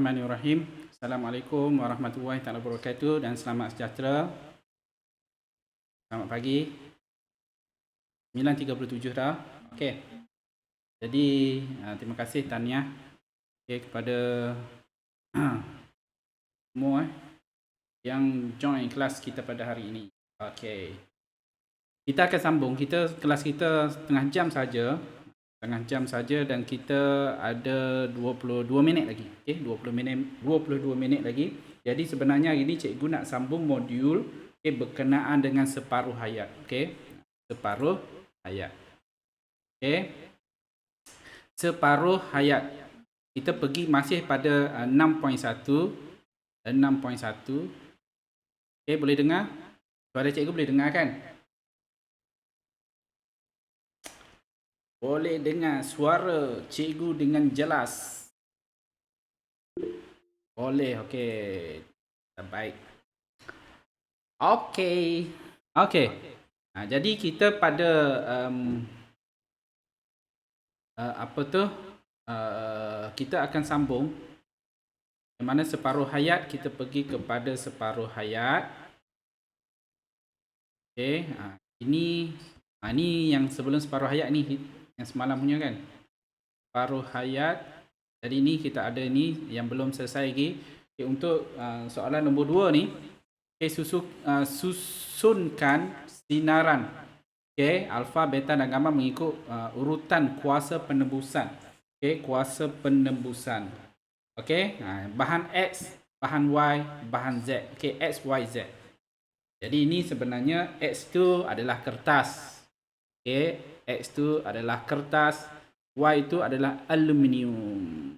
Bismillahirrahmanirrahim. Assalamualaikum warahmatullahi wabarakatuh dan selamat sejahtera. Selamat pagi. 9.37 dah. Okey. Jadi terima kasih tahniah kepada semua yang join kelas kita pada hari ini. Okey. Kita akan sambung. Kelas kita setengah jam saja dan kita ada 22 minit lagi. Okey, 22 minit lagi. Jadi sebenarnya hari ini cikgu nak sambung modul berkenaan dengan separuh hayat. Okey. Separuh hayat. Okey. Separuh hayat. Kita pergi masih pada 6.1. 6.1. Okey, boleh dengar? Suara cikgu boleh dengar kan? Boleh dengar suara cikgu dengan jelas. Boleh, okey. Baik. Okey. Jadi kita pada kita akan sambung di mana separuh hayat kita pergi kepada separuh hayat. Okey, ini yang sebelum separuh hayat ni yang semalam punya kan. Separuh hayat. Jadi ni kita ada ni yang belum selesai lagi. Okay, untuk soalan nombor 2 ni, susunkan sinaran alfa, beta dan gamma mengikut urutan kuasa penembusan. Kuasa penembusan. Bahan X, bahan Y, bahan Z. X, Y, Z. Jadi ini sebenarnya X tu adalah kertas. X tu adalah kertas, Y itu adalah aluminium.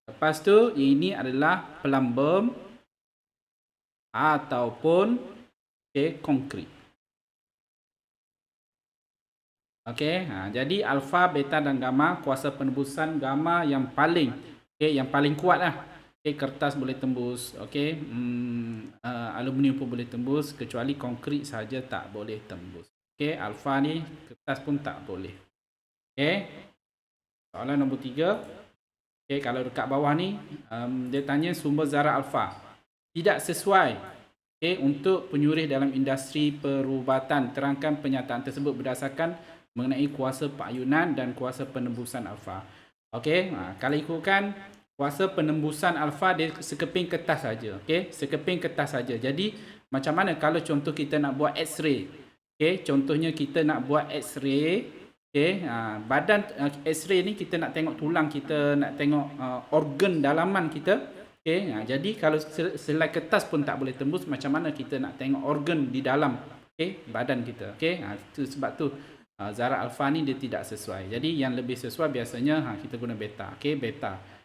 Lepas tu ini adalah pelambung ataupun konkrit. Jadi alfa, beta dan gamma, kuasa penembusan gamma yang paling kuat lah. Kertas boleh tembus, aluminium pun boleh tembus, kecuali konkrit saja tak boleh tembus. Alfa ni kertas pun tak boleh. Soalan nombor 3. Kalau dekat bawah ni dia tanya sumber zarah alfa tidak sesuai untuk penyurih dalam industri perubatan. Terangkan pernyataan tersebut berdasarkan mengenai kuasa payunan dan kuasa penembusan alfa. Kalau ikutkan kuasa penembusan alfa dia sekeping kertas saja. Sekeping kertas saja. Jadi macam mana kalau contoh kita nak buat X-ray? Contohnya kita nak buat X-ray. Badan X-ray ni kita nak tengok tulang kita, nak tengok organ dalaman kita. Jadi kalau selai kertas pun tak boleh tembus, macam mana kita nak tengok organ di dalam badan kita? Itu sebab tu zarah alfa ni dia tidak sesuai. Jadi yang lebih sesuai biasanya kita guna beta. Beta.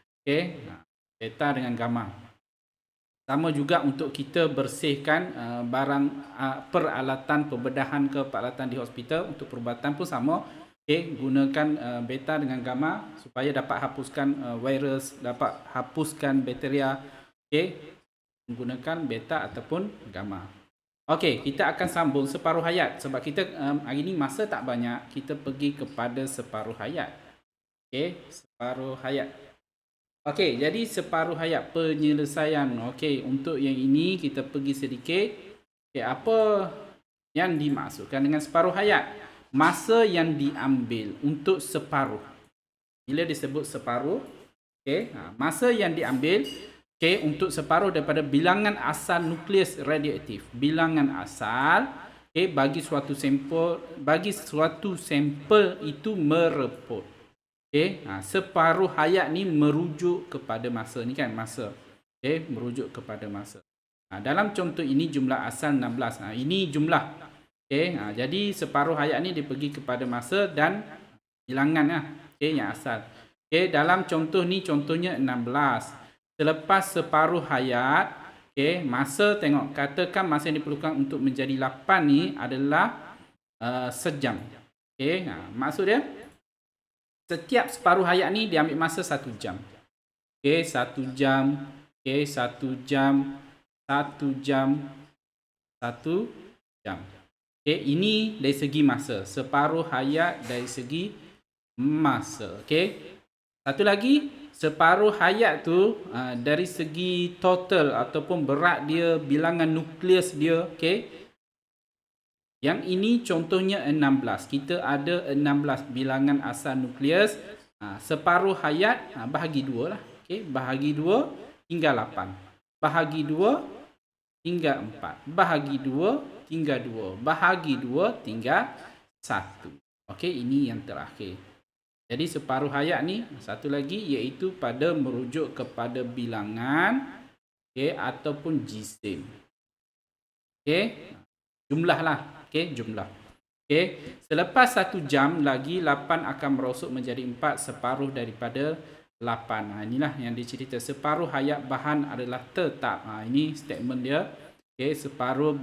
Beta dengan gamma. Sama juga untuk kita bersihkan barang peralatan pembedahan ke peralatan di hospital untuk perubatan pun sama. Gunakan beta dengan gamma supaya dapat hapuskan virus, dapat hapuskan bakteria. Menggunakan beta ataupun gamma. Kita akan sambung separuh hayat sebab kita hari ni masa tak banyak, kita pergi kepada separuh hayat. Separuh hayat. Jadi separuh hayat penyelesaian. Untuk yang ini kita pergi sedikit. Apa yang dimaksudkan dengan separuh hayat? Masa yang diambil untuk separuh. Bila disebut separuh, masa yang diambil untuk separuh daripada bilangan asal nukleus radioaktif. Bilangan asal bagi suatu sampel itu mereput. Separuh hayat ni merujuk kepada masa ni kan, masa. Merujuk kepada masa. Dalam contoh ini jumlah asal 16. Ini jumlah. Jadi separuh hayat ni dia pergi kepada masa dan bilangan yang asal. Dalam contoh ni contohnya 16. Selepas separuh hayat, masa tengok, katakan masa yang diperlukan untuk menjadi 8 ni adalah sejam. Maksud dia setiap separuh hayat ni dia ambil masa 1 jam. 1 jam. 1 jam. 1 jam. 1 jam. Ini dari segi masa. Separuh hayat dari segi masa. Okey. Satu lagi, separuh hayat tu dari segi total ataupun berat dia, bilangan nukleus dia, okey. Yang ini contohnya 16. Kita ada 16 bilangan asal nukleus. Separuh hayat bahagi 2 lah. Okey, bahagi 2 tinggal 8. Bahagi 2 tinggal 4. Bahagi 2 tinggal 2. Bahagi 2 tinggal 1. Okey, ini yang terakhir. Jadi separuh hayat ni satu lagi iaitu pada merujuk kepada bilangan, okey, ataupun jisim. Okey. Jumlah lah. Okey, jumlah. Okey. Selepas 1 jam lagi 8 akan merosot menjadi 4, separuh daripada 8. Inilah yang dicerita. Separuh hayat bahan adalah tetap. Ini statement dia. Okey, separuh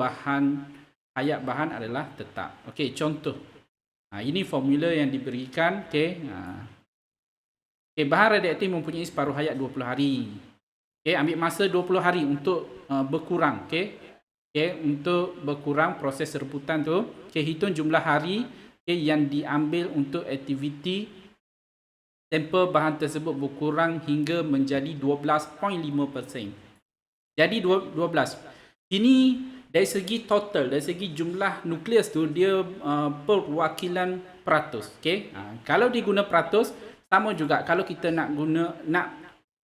hayat bahan adalah tetap. Okey, contoh. Ini formula yang diberikan. Okey. Okey, bahan radioaktif mempunyai separuh hayat 20 hari. Okey, ambil masa 20 hari untuk berkurang. Okey. Okey, untuk berkurang proses rebutan tu. Okey, hitung jumlah hari yang diambil untuk aktiviti sampel bahan tersebut berkurang hingga menjadi 12.5%. Jadi 12. Ini dari segi total, dari segi jumlah nukleus tu dia perwakilan peratus. Okey. Kalau diguna peratus sama juga kalau kita nak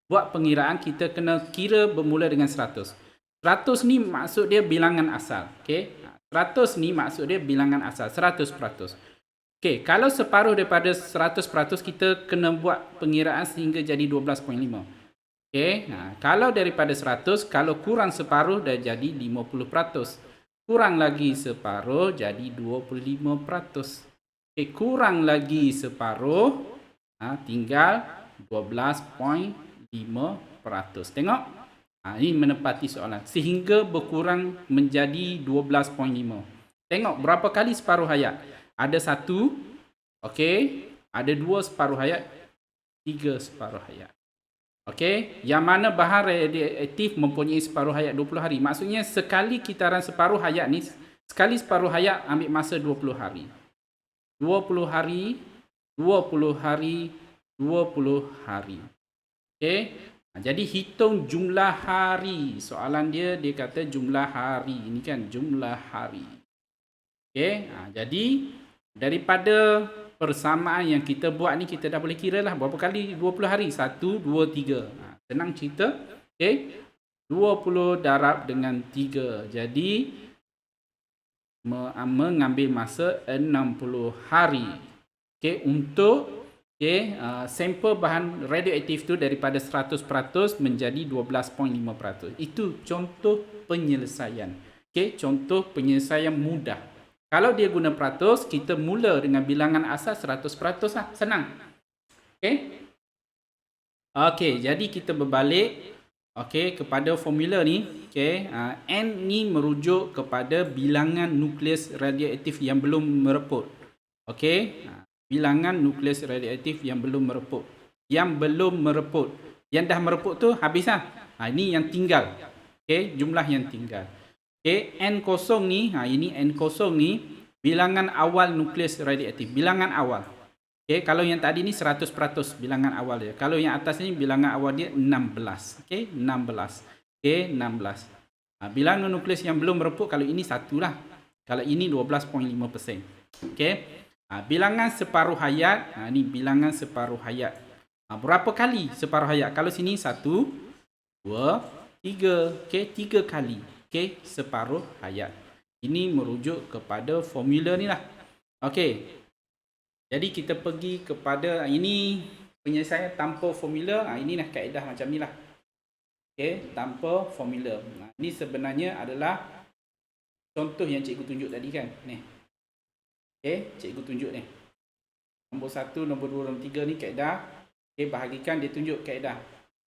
buat pengiraan, kita kena kira bermula dengan 100. 100 ni maksud dia bilangan asal. Okey. 100 ni maksud dia bilangan asal, 100%. Okey, kalau separuh daripada 100% kita kena buat pengiraan sehingga jadi 12.5. Okey, kalau daripada 100, kalau kurang separuh dah jadi 50%. Kurang lagi separuh jadi 25%. Okey, kurang lagi separuh tinggal 12.5%. Tengok. Ini menepati soalan. Sehingga berkurang menjadi 12.5. Tengok berapa kali separuh hayat. Ada 1, okey. Ada 2 separuh hayat, 3 separuh hayat. Okey, yang mana bahan radioaktif mempunyai separuh hayat 20 hari. Maksudnya sekali kitaran separuh hayat ni, sekali separuh hayat ambil masa 20 hari. 20 hari, 20 hari, 20 hari. Okey. Jadi hitung jumlah hari. Soalan dia kata jumlah hari. Ini kan jumlah hari. Okey. Jadi daripada persamaan yang kita buat ni, kita dah boleh kira lah berapa kali 20 hari. 1, 2, 3. Senang cerita. Okey. 20 darab dengan 3. Jadi mengambil masa 60 hari. Okey, untuk sampel bahan radioaktif tu daripada 100% menjadi 12.5%. Itu contoh penyelesaian. Okey, contoh penyelesaian mudah. Kalau dia guna peratus, kita mula dengan bilangan asal 100% lah. Senang. Okey. Okey, jadi kita berbalik kepada formula ni. Okey, N ni merujuk kepada bilangan nukleus radioaktif yang belum mereput. Okey, bilangan nukleus radioaktif yang belum mereput. Yang belum mereput. Yang dah mereput tu habis lah. Ini yang tinggal. Okey, jumlah yang tinggal. Okay, N0 ni, ini N0 ni bilangan awal nukleus radioaktif. Bilangan awal. Okay, kalau yang tadi ni 100% bilangan awal dia. Kalau yang atas ni bilangan awal dia 16. Okay, 16. Okay, 16. Bilangan nukleus yang belum mereput, kalau ini 1 lah. Kalau ini 12.5%. Okay. Bilangan separuh hayat, ni bilangan separuh hayat. Berapa kali separuh hayat? Kalau sini 1, 2, 3. Okay, 3 kali. Okey, separuh hayat. Ini merujuk kepada formula ni lah. Okey. Jadi kita pergi kepada ini penyelesaian tanpa formula. Inilah kaedah macam ni lah. Okey, tanpa formula. Ini sebenarnya adalah contoh yang cikgu tunjuk tadi kan. Ni. Okey, cikgu tunjuk ni. Nombor 1, nombor 2, nombor 3 ni kaedah. Okey, bahagikan dia tunjuk kaedah.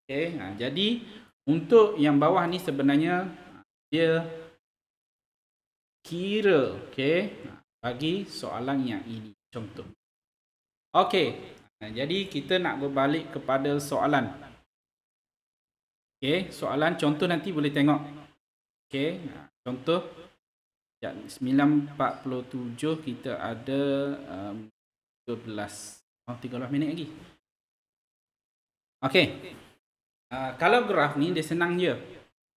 Okey, jadi untuk yang bawah ni sebenarnya dia kira, bagi soalan yang ini contoh. Jadi kita nak berbalik kepada soalan. Soalan contoh nanti boleh tengok. Contoh 947 kita ada 12. Oh, 13 minit lagi. Okey. Kalau graf ni dia senang je.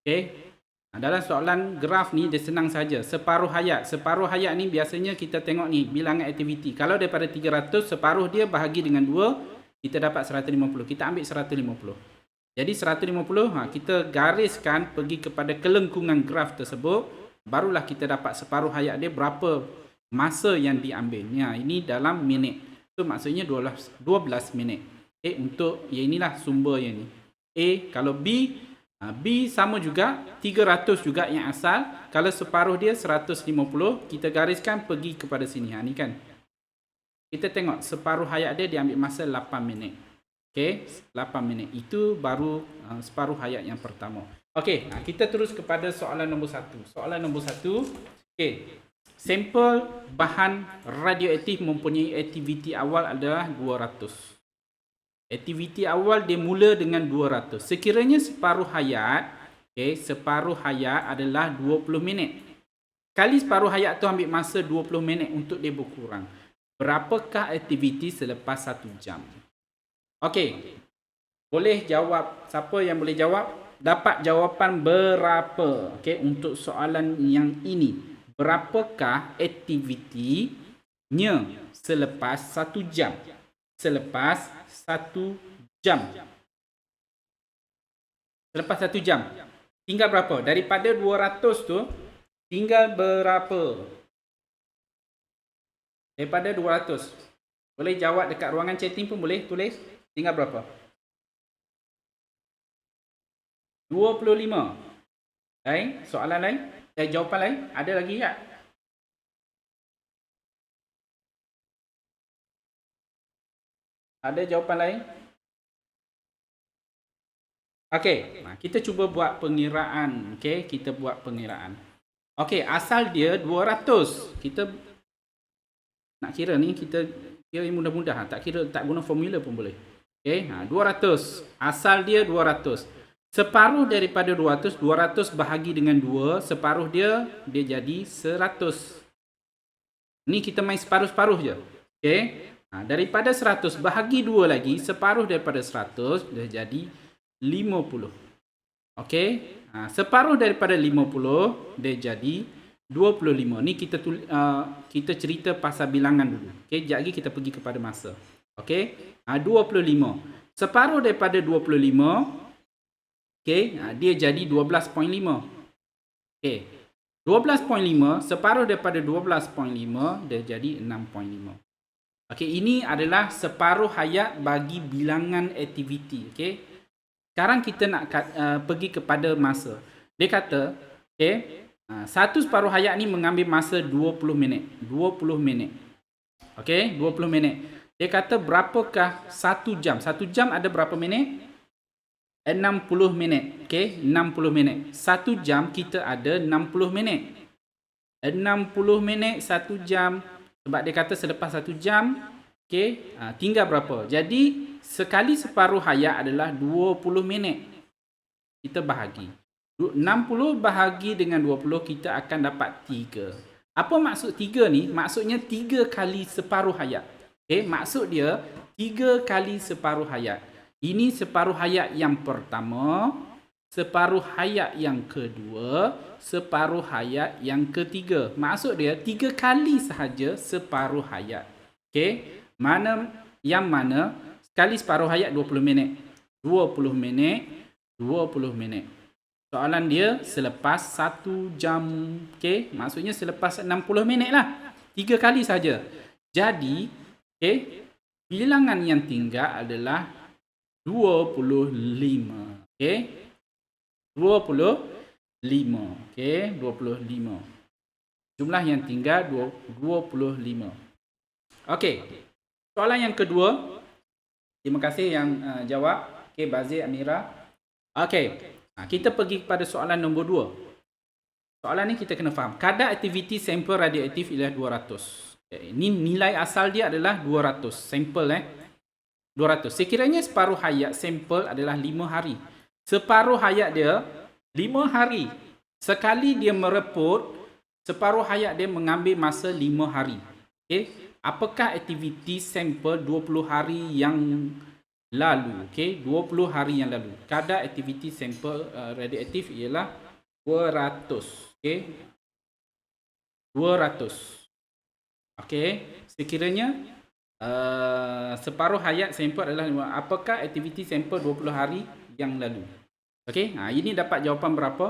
Okey. Dalam soalan graf ni dia senang saja. Separuh hayat. Separuh hayat ni biasanya kita tengok ni bilangan aktiviti. Kalau daripada 300, separuh dia bahagi dengan 2, kita dapat 150. Kita ambil 150. Jadi 150, kita gariskan pergi kepada kelengkungan graf tersebut, barulah kita dapat separuh hayat dia berapa masa yang diambil. Ini dalam minit. Itu maksudnya 12 minit. Okay, untuk inilah sumber yang ni. Kalau B sama juga 300 juga yang asal. Kalau separuh dia 150, kita gariskan pergi kepada sini. Ni kan. Kita tengok separuh hayat dia diambil masa 8 minit. Okey, 8 minit. Itu baru separuh hayat yang pertama. Okey, kita terus kepada soalan nombor 1. Soalan nombor 1. Okey. Sampel bahan radioaktif mempunyai aktiviti awal adalah 200. Aktiviti awal dia mula dengan 200. Sekiranya separuh hayat, separuh hayat adalah 20 minit. Kali separuh hayat tu ambil masa 20 minit untuk dia berkurang. Berapakah aktiviti selepas 1 jam? Okey. Boleh jawab. Siapa yang boleh jawab? Dapat jawapan berapa? Okey, untuk soalan yang ini. Berapakah aktivitinya selepas 1 jam? Selepas 1 jam. Selepas 1 jam. Tinggal berapa? Daripada 200 tu, tinggal berapa? Daripada 200. Boleh jawab dekat ruangan chatting pun boleh tulis. Tinggal berapa? 25. Lain? Soalan lain? Jawapan lain? Ada lagi tak? Ada jawapan lain? Okey, kita cuba buat pengiraan. Okey, kita buat pengiraan. Okey, asal dia 200. Kita nak kira ni, kita kira mudah-mudah. Tak kira, tak guna formula pun boleh. Okey, 200. Asal dia 200. Separuh daripada 200, 200 bahagi dengan 2, separuh dia jadi 100. Ni kita main separuh-separuh je. Okey. Daripada 100 bahagi 2 lagi, separuh daripada 100 dia jadi 50. Okey. Separuh daripada 50 dia jadi 25. Ni kita cerita pasal bilangan dulu. Okey, sekejap lagi kita pergi kepada masa. Okey. 25. Separuh daripada 25, okey, dia jadi 12.5. Okey. 12.5 separuh daripada 12.5 dia jadi 6.5. Okey, ini adalah separuh hayat bagi bilangan aktiviti. Okey. Sekarang kita nak pergi kepada masa. Dia kata, okey, satu separuh hayat ni mengambil masa 20 minit. 20 minit. Okey, 20 minit. Dia kata berapakah 1 jam? 1 jam ada berapa minit? 60 minit. Okey, 60 minit. 1 jam kita ada 60 minit. 60 minit 1 jam. Sebab dia kata selepas 1 jam, okey, tinggal berapa? Jadi sekali separuh hayat adalah 20 minit. Kita bahagi. 60 bahagi dengan 20, kita akan dapat 3. Apa maksud 3 ni? Maksudnya 3 kali separuh hayat. Okey, maksud dia 3 kali separuh hayat. Ini separuh hayat yang pertama, separuh hayat yang kedua, separuh hayat yang ketiga. Maksud dia 3 kali sahaja separuh hayat. Okey, yang mana sekali separuh hayat 20 minit. 20 minit, 20 minit. Soalan dia selepas 1 jam. Okey, maksudnya selepas 60 minit lah. 3 kali saja. Jadi, okey, bilangan yang tinggal adalah 25. Okey. 25. Okey, 25. Jumlah yang tinggal 25. Okey. Soalan yang kedua. Terima kasih yang jawab. Okey, Bazir, Amira. Okey. Kita pergi kepada soalan nombor 2. Soalan ni kita kena faham. Kadar aktiviti sampel radioaktif ialah 200. Ini nilai asal dia adalah 200. Sampel 200. Sekiranya separuh hayat sampel adalah 5 hari. Separuh hayat dia 5 hari. Sekali dia mereput, separuh hayat dia mengambil masa 5 hari. Okay? apakah aktiviti sampel 20 hari yang lalu? Okey, 20 hari yang lalu. Kadar aktiviti sampel radioaktif ialah 200. Okey, 200. Okey, sekiranya separuh hayat sampel adalah apakah aktiviti sampel 20 hari yang lalu? Okey, ini dapat jawapan berapa?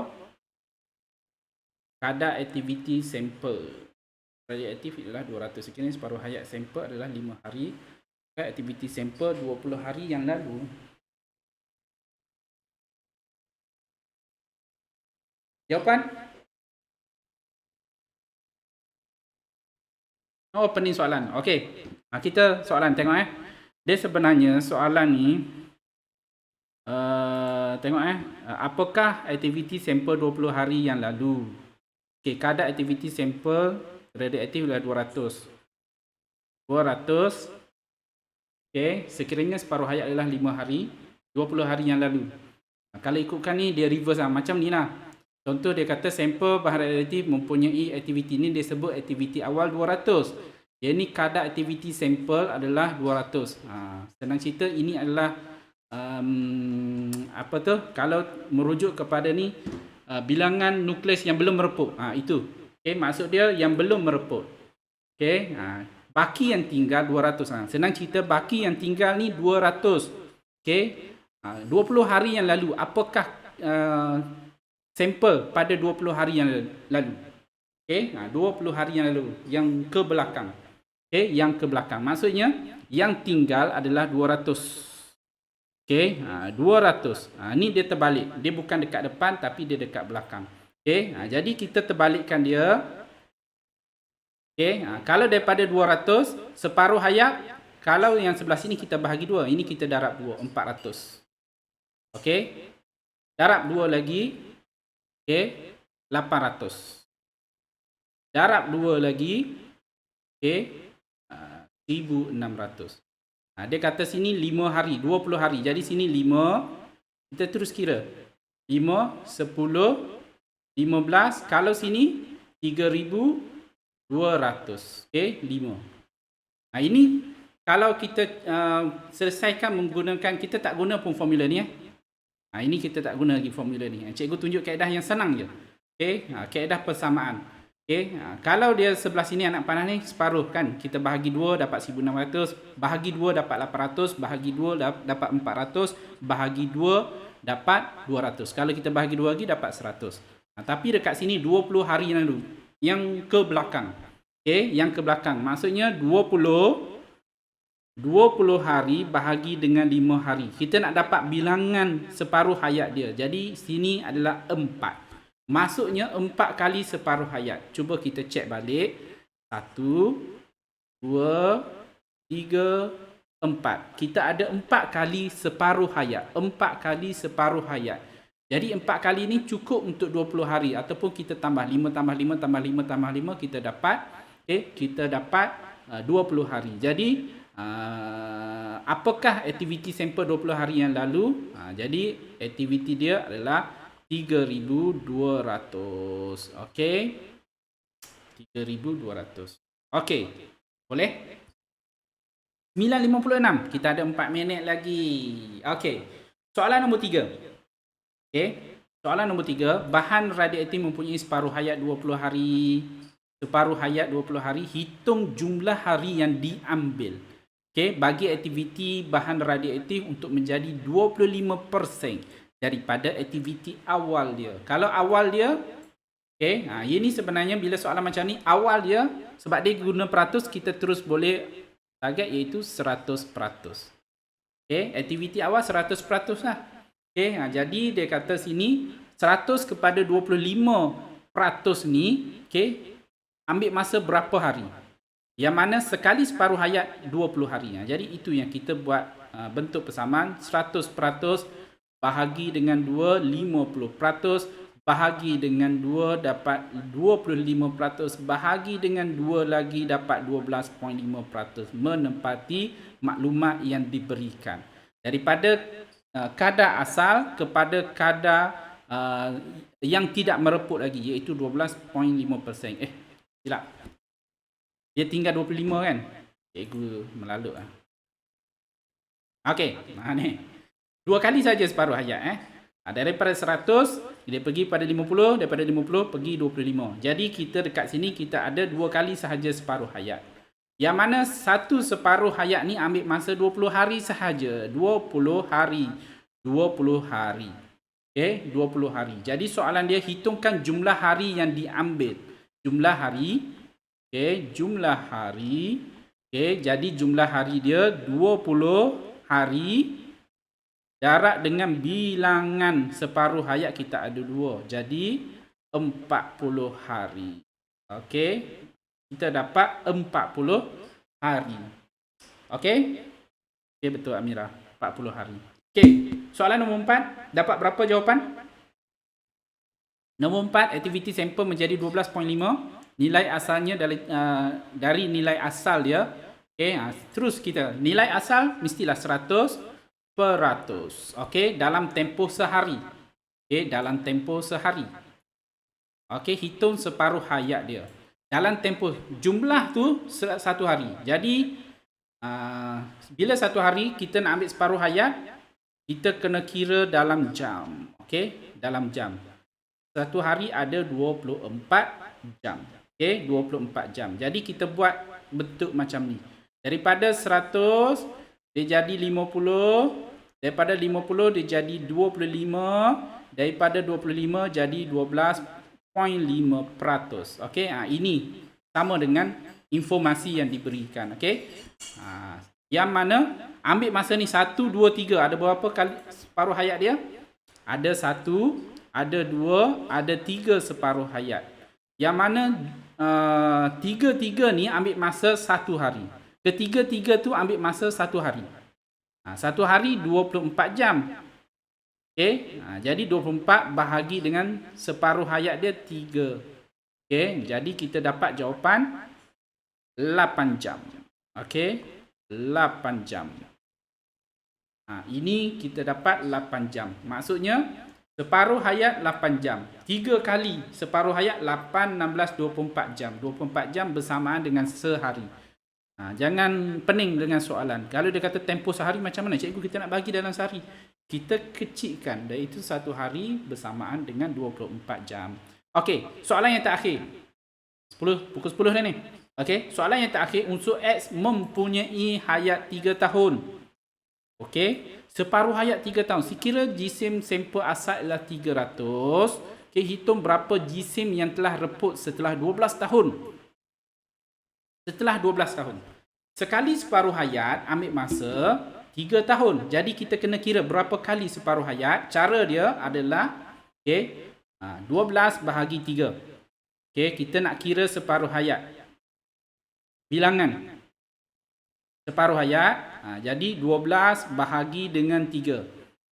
Kadar aktiviti sampel radioaktif ialah 200. Sekiranya separuh hayat sampel adalah 5 hari. Aktiviti sampel 20 hari yang lalu. Jawapan? Oh, pening soalan. Okey. Kita soalan tengok Dia sebenarnya soalan ni tengok apakah aktiviti sampel 20 hari yang lalu? Okey, kadar aktiviti sampel radioaktif ialah 200. 200. Okey, sekiranya separuh hayat adalah 5 hari, 20 hari yang lalu. Kalau ikutkan ni dia reverse macam ni lah. Contoh dia kata sampel bahan radioaktif mempunyai aktiviti ni, dia sebut aktiviti awal 200. Yang ni kadar aktiviti sampel adalah 200. Senang cerita ini adalah kalau merujuk kepada ni bilangan nukleus yang belum mereput. Itu. Okey, maksud dia yang belum mereput. Okey, baki yang tinggal 200. Senang cerita baki yang tinggal ni 200. Okey. 20 hari yang lalu apakah sampel pada 20 hari yang lalu? Okey, 20 hari yang lalu yang ke belakang. Okey, yang ke belakang. Maksudnya yang tinggal adalah 200. Okey, 200. Ni dia terbalik. Dia bukan dekat depan tapi dia dekat belakang. Okey, jadi kita terbalikkan dia. Okey, kalau daripada 200 separuh hayat, kalau yang sebelah sini kita bahagi 2, ini kita darab 2, 400. Okey. Darab 2 lagi. Okey. 800. Darab 2 lagi. Okey. 1600. Dia kata sini 5 hari, 20 hari. Jadi sini 5. Kita terus kira. 5, 10, 15. Kalau sini 3200. Okey, 5. Ini kalau kita selesaikan menggunakan, kita tak guna pun formula ni ini kita tak guna lagi formula ni. Cikgu tunjuk kaedah yang senang je. Okey, kaedah persamaan. Okey, kalau dia sebelah sini anak panah ni separuh kan. Kita bahagi 2 dapat 1600, bahagi 2 dapat 800, bahagi 2 dapat 400, bahagi 2 dapat 200. Kalau kita bahagi 2 lagi dapat 100. Tapi dekat sini 20 hari yang lalu, yang ke belakang. Okey, yang ke belakang. Maksudnya 20 hari bahagi dengan 5 hari. Kita nak dapat bilangan separuh hayat dia. Jadi sini adalah 4. Maksudnya 4 kali separuh hayat. Cuba kita cek balik. 1, 2, 3, 4. Kita ada 4 kali separuh hayat. 4 kali separuh hayat. Jadi 4 kali ni cukup untuk 20 hari. Ataupun kita tambah 5 tambah 5 tambah 5 tambah 5. Kita dapat kita dapat 20 hari. Jadi apakah aktiviti sampel 20 hari yang lalu? Jadi aktiviti dia adalah 3200. Okey. 3200. Okey. Boleh? 9.56. Kita ada 4 minit lagi. Okey. Soalan nombor 3. Okey. Soalan nombor 3. Bahan radioaktif mempunyai separuh hayat 20 hari. Separuh hayat 20 hari. Hitung jumlah hari yang diambil. Okey, bagi aktiviti bahan radioaktif untuk menjadi 25% daripada aktiviti awal dia. Kalau awal dia, okey, ini sebenarnya bila soalan macam ni, awal dia, sebab dia guna peratus, kita terus boleh target iaitu 100%. Okey, aktiviti awal 100% lah. Okey, jadi dia kata sini, 100 kepada 25% ni, okey, ambil masa berapa hari? Yang mana sekali separuh hayat 20 hari. Jadi itu yang kita buat bentuk persamaan. 100% bahagi dengan 2, 50%. Bahagi dengan 2 dapat 25%. Bahagi dengan 2 lagi dapat 12.5%. Menempati maklumat yang diberikan. Daripada kadar asal kepada kadar yang tidak mereput lagi. Iaitu 12.5%. Silap. Dia tinggal 25 kan? Cikgu melalut lah. Okey, ni. 2 kali saja separuh hayat daripada 100 dia pergi pada 50, daripada 50 pergi 25. Jadi kita dekat sini kita ada 2 kali sahaja separuh hayat. Yang mana satu separuh hayat ni ambil masa 20 hari sahaja. 20 hari. 20 hari. Okey, 20 hari. Jadi soalan dia hitungkan jumlah hari yang diambil. Jumlah hari. Okey, jumlah hari. Okey, jadi jumlah hari dia 20 hari. Darab dengan bilangan separuh hayat kita ada 2. Jadi 40 hari. Okey. Kita dapat 40 hari. Okey. Okey, betul Amira. 40 hari. Okey. Soalan nombor 4. Dapat berapa jawapan? Nombor 4. Aktiviti sampel menjadi 12.5. Nilai asalnya dari nilai asal dia. Okey. Terus kita. Nilai asal mestilah 100%. Okey, dalam tempoh sehari. Okey, dalam tempoh sehari. Okey, hitung separuh hayat dia. Dalam tempoh jumlah tu 1 hari. Jadi bila 1 hari kita nak ambil separuh hayat, kita kena kira dalam jam. Okey, dalam jam. 1 hari ada 24 jam. Okey, 24 jam. Jadi kita buat bentuk macam ni. Daripada 100 dia jadi 50, daripada 50 dia jadi 25, daripada 25 jadi 12.5%. Okey, ini sama dengan informasi yang diberikan. Okey. Yang mana ambil masa ni 1 2 3, ada berapa kali separuh hayat dia? Ada 1, ada 2, ada 3 separuh hayat. Yang mana 3 ni ambil masa 1 hari. Ketiga-tiga tu ambil masa 1 hari. 1 hari 24 jam. Okey. Jadi 24 bahagi dengan separuh hayat dia 3. Okey. Jadi kita dapat jawapan 8 jam. Okey. 8 jam. Ini kita dapat 8 jam. Maksudnya separuh hayat 8 jam. 3 kali separuh hayat 8, 16, 24 jam. 24 jam bersamaan dengan sehari. Jangan pening dengan soalan. Kalau dia kata tempoh sehari macam mana? Cikgu, kita nak bagi dalam sehari. Kita kecilkan. Dan itu 1 hari bersamaan dengan 24 jam. Okey, soalan yang terakhir. Pukul 10 dah ni. Okey, soalan yang terakhir. Unsur X mempunyai hayat 3 tahun. Okey, separuh hayat 3 tahun. Sekira jisim sampel asal ialah 300. Okey, hitung berapa jisim yang telah reput setelah 12 tahun. Setelah 12 tahun. Sekali separuh hayat ambil masa 3 tahun. Jadi kita kena kira berapa kali separuh hayat. Cara dia adalah 12 bahagi 3. Okey, kita nak kira separuh hayat. Bilangan separuh hayat. Jadi 12 bahagi dengan 3.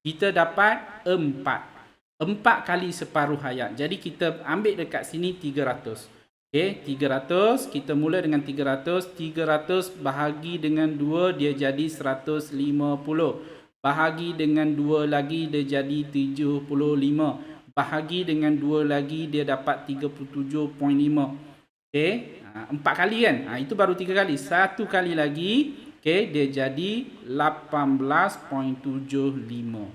Kita dapat 4. 4 kali separuh hayat. Jadi kita ambil dekat sini 300. Okey, 300, kita mula dengan 300. 300 bahagi dengan 2, dia jadi 150. Bahagi dengan 2 lagi, dia jadi 75. Bahagi dengan 2 lagi, dia dapat 37.5. Okey, 4 kali kan? Itu baru 3 kali. 1 kali lagi, okey, dia jadi 18.75.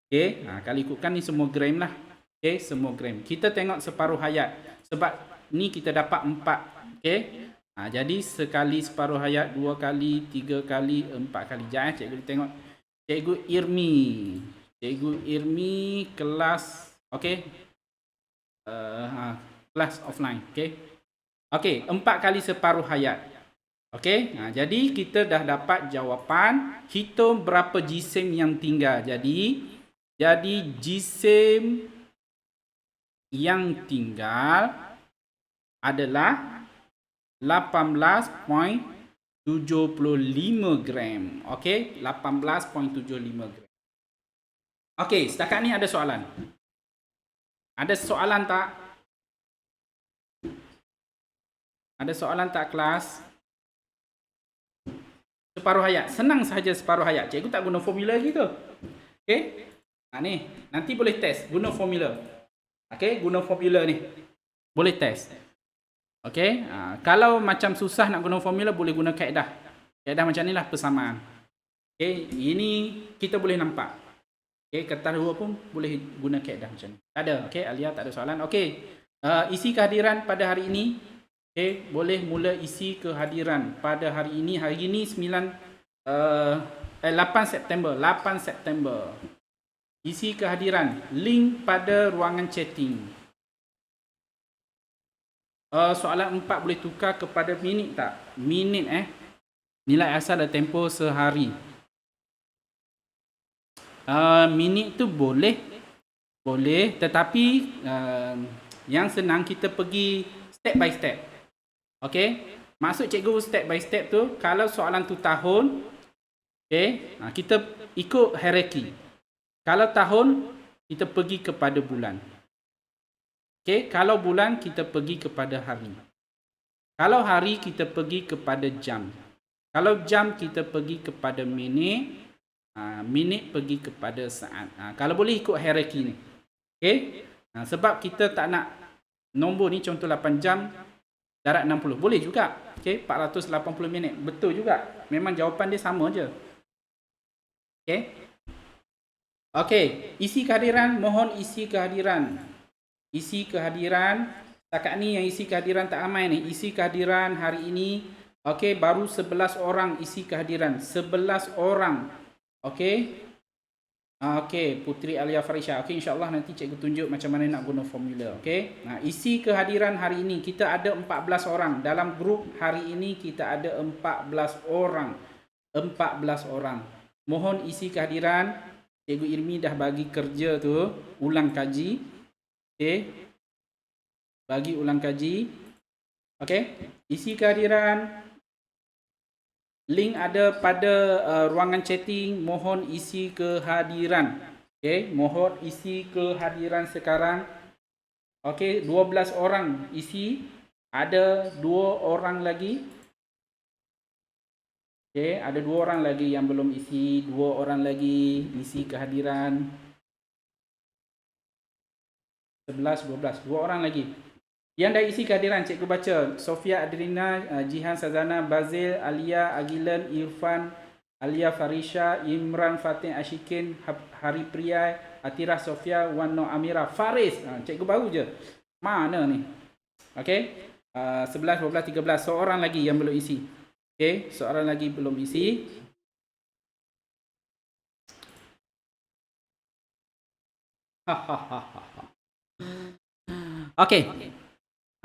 Okey, kalau ikutkan ni semua gram lah. Okey, semua gram. Kita tengok separuh hayat. Sebab ni kita dapat 4. Okey. Jadi sekali separuh hayat 2 kali, 3 kali, 4 kali. Jangan cikgu tengok. Cikgu Irmi. Cikgu Irmi kelas okey. Kelas offline. Okey. Okey, 4 kali separuh hayat. Okey. Jadi kita dah dapat jawapan. Hitung berapa jisim yang tinggal. Jadi jisim yang tinggal adalah 18.75 gram. Okey, 18.75 gram. Okey, setakat ni ada soalan. Ada soalan tak? Ada soalan tak kelas? Separuh hayat. Senang sahaja separuh hayat. Cikgu tak guna formula lagi tu. Okey. Ni, nanti boleh test guna formula. Okey, guna formula ni. Boleh test. Okey, kalau macam susah nak guna formula, boleh guna kaedah. Kaedah macam inilah persamaan. Okey, ini kita boleh nampak. Okey, kertas dua pun boleh guna kaedah macam ni. Tak ada. Okey, Alia tak ada soalan. Okey. Isi kehadiran pada hari ini. Okey, boleh mula isi kehadiran pada hari ini. Hari ini 8 September. 8 September. Isi kehadiran. Link pada ruangan chatting. Soalan 4 boleh tukar kepada minit tak? Minit Nilai asal dan tempoh sehari. Minit tu boleh, tetapi yang senang kita pergi step by step. Okey, maksud cikgu step by step tu, kalau soalan tu tahun, okey, kita ikut hierarki. Kalau tahun, kita pergi kepada bulan. Okey, kalau bulan kita pergi kepada hari. Kalau hari kita pergi kepada jam. Kalau jam kita pergi kepada minit. Minit pergi kepada saat. Kalau boleh ikut hierarki ni. Okey? Sebab kita tak nak nombor ni contoh 8 jam darat 60. Boleh juga. Okey, 480 minit. Betul juga. Memang jawapan dia sama je. Okey? Okey, isi kehadiran, mohon isi kehadiran. Isi kehadiran. Setakat ni yang isi kehadiran tak ramai ni. Isi kehadiran hari ini. Okey, baru 11 orang isi kehadiran. 11 orang. Okey. Okey, Putri Alia Farisha. Okey, insya-Allah nanti cikgu tunjuk macam mana nak guna formula. Okey. Isi kehadiran hari ini kita ada 14 orang. Dalam grup hari ini kita ada 14 orang. 14 orang. Mohon isi kehadiran. Cikgu Irmi dah bagi kerja tu, ulang kaji. Okey. Bagi ulang kaji. Okey. Isi kehadiran. Link ada pada ruangan chatting. Mohon isi kehadiran. Okey, mohon isi kehadiran sekarang. Okey, 12 orang isi. Ada 2 orang lagi. Okey, ada 2 orang lagi yang belum isi. 2 orang lagi isi kehadiran. 11, 12. 2 orang lagi. Yang dah isi kehadiran, cikgu baca. Sofia Adrina, Jihan Sazana, Bazil, Alia, Agilan, Irfan, Alia Farisha, Imran Fatih Ashikin, Hari Priya, Atira Sofia, Wano Amira, Faris. Cikgu baru je. Mana ni? Okey. 11, 12, 13. Seorang lagi yang belum isi. Okey, seorang lagi belum isi. Okey.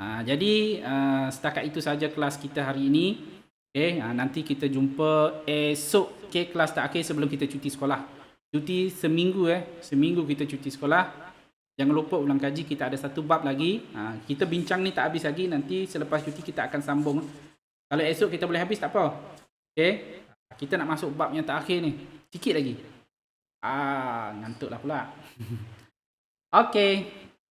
Jadi setakat itu saja kelas kita hari ini. Okay, nanti kita jumpa esok. Okay, kelas terakhir sebelum kita cuti sekolah. Cuti seminggu seminggu kita cuti sekolah. Jangan lupa ulang kaji, kita ada satu bab lagi. Kita bincang ni tak habis lagi. Nanti selepas cuti kita akan sambung. Kalau esok kita boleh habis tak apa. Okay, kita nak masuk bab yang terakhir ni. Sikit lagi. Ngantuklah pula. Okay.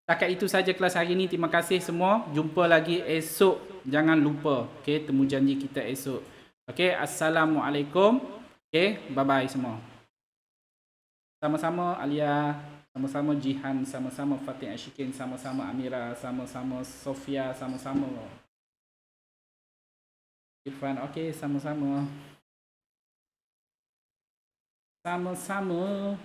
Setakat itu saja kelas hari ini. Terima kasih semua. Jumpa lagi esok. Jangan lupa. Okay, temu janji kita esok. Okay, Assalamualaikum. Okay, bye-bye semua. Sama-sama Alia. Sama-sama Jihan. Sama-sama Fatih Ashikin. Sama-sama Amira. Sama-sama Sofia. Sama-sama Irfan. Okay, sama-sama. Sama-sama.